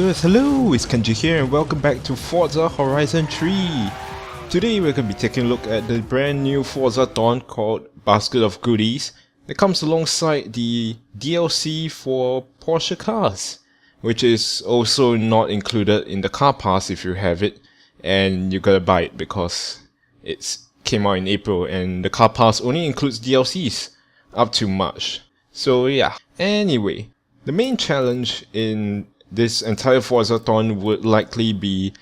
YouTubers, hello, it's Kenji here and welcome back to Forza Horizon 3. Today we're going to be taking a look at the brand new Forzathon called Basket of Goodies that comes alongside the DLC for Porsche cars, which is also not included in the car pass if you have it, and you gotta buy it because it came out in April and the car pass only includes DLCs up to March. So yeah, anyway, the main challenge in this entire Forzathon would likely be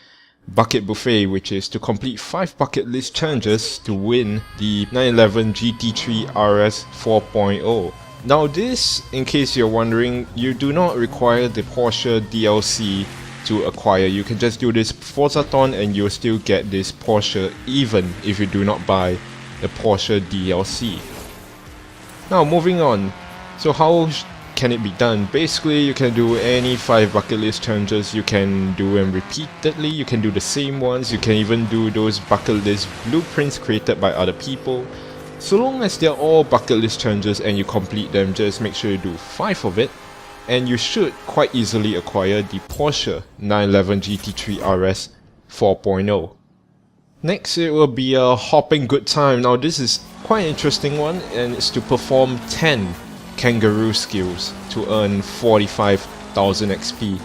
Bucket Buffet, which is to complete 5 bucket list challenges to win the 911 GT3 RS 4.0. Now this, in case you're wondering, you do not require the Porsche DLC to acquire. You can just do this Forzathon and you'll still get this Porsche even if you do not buy the Porsche DLC. Now moving on, so how can it be done? Basically, you can do any 5 bucket list challenges. You can do them repeatedly, you can do the same ones, you can even do those bucket list blueprints created by other people. So long as they're all bucket list challenges and you complete them, just make sure you do 5 of it, and you should quite easily acquire the Porsche 911 GT3 RS 4.0. Next, it will be a hopping good time. Now this is quite an interesting one, and it's to perform 10 kangaroo skills to earn 45,000 XP.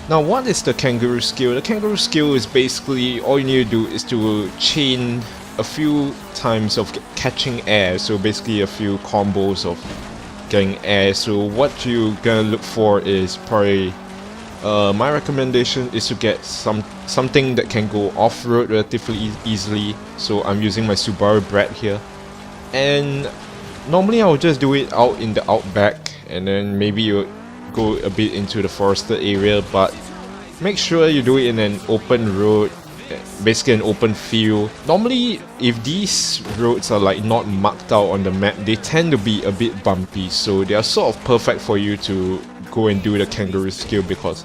Now what is the kangaroo skill? The kangaroo skill is basically all you need to do is to chain a few times of catching air, so basically a few combos of getting air. So what you're gonna look for is probably my recommendation is to get something that can go off-road relatively easily. So I'm using my Subaru Brat here, and normally I would just do it out in the outback, and then maybe you go a bit into the forested area, but make sure you do it in an open road, basically an open field. Normally, if these roads are like not marked out on the map, they tend to be a bit bumpy, so they are sort of perfect for you to go and do the kangaroo skill, because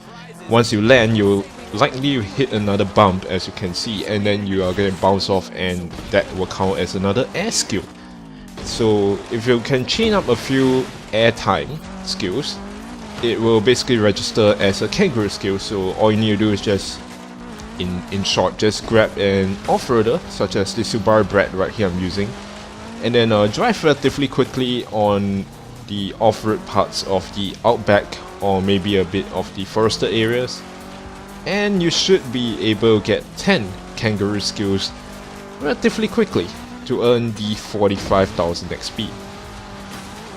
once you land, you'll likely hit another bump, as you can see, and then you are going to bounce off, and that will count as another air skill. So if you can chain up a few airtime skills, it will basically register as a kangaroo skill. So all you need to do is just, in short, just grab an off-roader, such as the Subaru Brat right here I'm using, and then drive relatively quickly on the off-road parts of the outback, or maybe a bit of the forested areas, and you should be able to get 10 kangaroo skills relatively quickly to earn the 45,000 XP.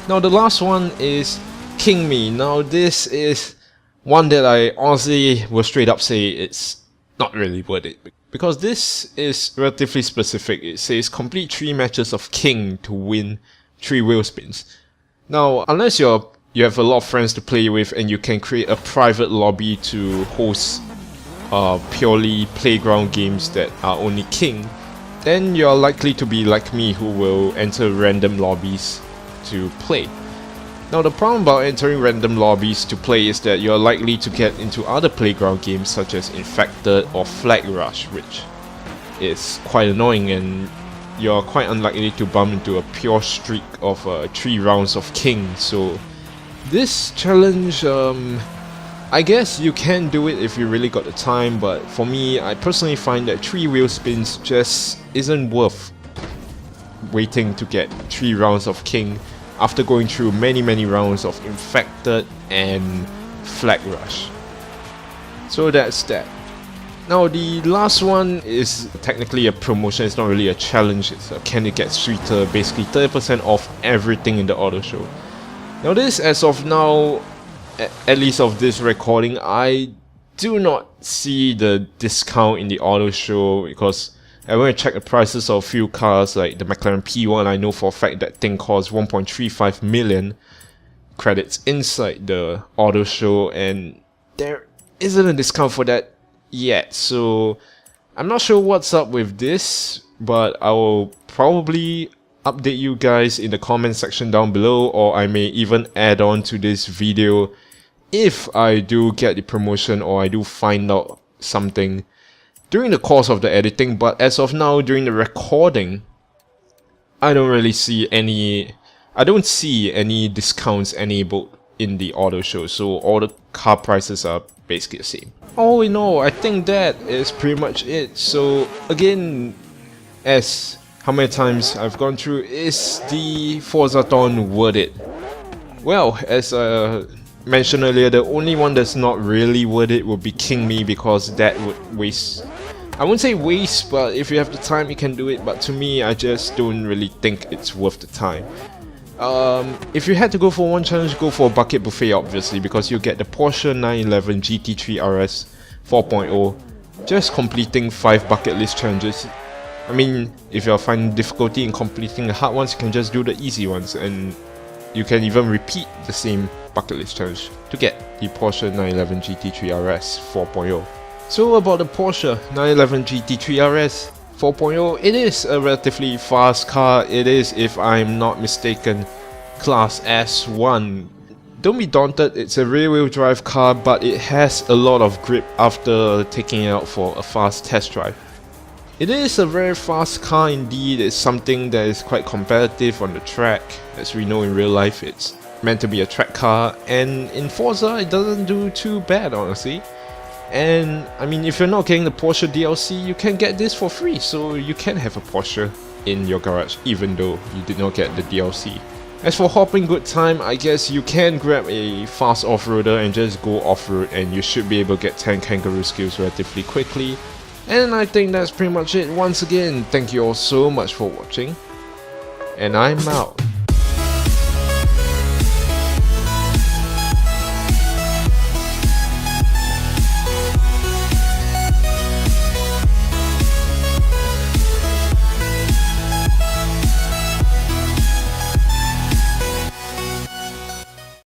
Now the last one is King Me. Now this is one that I honestly will straight up say it's not really worth it, because this is relatively specific. It says complete 3 matches of King to win 3 wheel spins. Now unless you have a lot of friends to play with and you can create a private lobby to host purely playground games that are only King, then you're likely to be like me, who will enter random lobbies to play. Now the problem about entering random lobbies to play is that you're likely to get into other playground games such as Infected or Flag Rush, which is quite annoying, and you're quite unlikely to bump into a pure streak of 3 rounds of King. So this challenge, I guess you can do it if you really got the time, but for me, I personally find that 3 wheel spins just isn't worth waiting to get 3 rounds of King after going through many rounds of Infected and Flag Rush. So that's that. Now the last one is technically a promotion, it's not really a challenge, it's a Can It Get Sweeter, basically 30% off everything in the auto show. Now this, as of now, at least of this recording, I do not see the discount in the auto show, because I went to check the prices of a few cars like the McLaren P1. I know for a fact that thing costs 1.35 million credits inside the auto show, and there isn't a discount for that yet. So I'm not sure what's up with this, but I will probably update you guys in the comment section down below, or I may even add on to this video if I do get the promotion or I do find out something during the course of the editing. But as of now, during the recording, I don't see any discounts enabled in the auto show, so all the car prices are basically the same. All in all, I think that is pretty much it. So again, as how many times I've gone through, is the Forzathon worth it? Well, as mentioned earlier, the only one that's not really worth it would be King Me, because that would waste, I wouldn't say waste, but if you have the time you can do it, but to me I just don't really think it's worth the time. If you had to go for one challenge, go for a bucket buffet obviously, because you get the Porsche 911 GT3 RS 4.0, just completing 5 bucket list challenges. I mean, if you're finding difficulty in completing the hard ones, you can just do the easy ones, and you can even repeat the same bucket list challenge to get the Porsche 911 GT3 RS 4.0. So about the Porsche 911 GT3 RS 4.0, it is a relatively fast car. It is, if I'm not mistaken, class S1. Don't be daunted, it's a rear-wheel drive car, but it has a lot of grip after taking it out for a fast test drive. It is a very fast car indeed. It's something that is quite competitive on the track. As we know in real life, it's meant to be a track car, and in Forza it doesn't do too bad honestly. And I mean, if you're not getting the Porsche DLC, you can get this for free, so you can have a Porsche in your garage even though you did not get the DLC. As for hopping good time, I guess you can grab a fast off-roader and just go off-road, and you should be able to get 10 kangaroo skills relatively quickly. And I think that's pretty much it. Once again, thank you all so much for watching, and I'm out.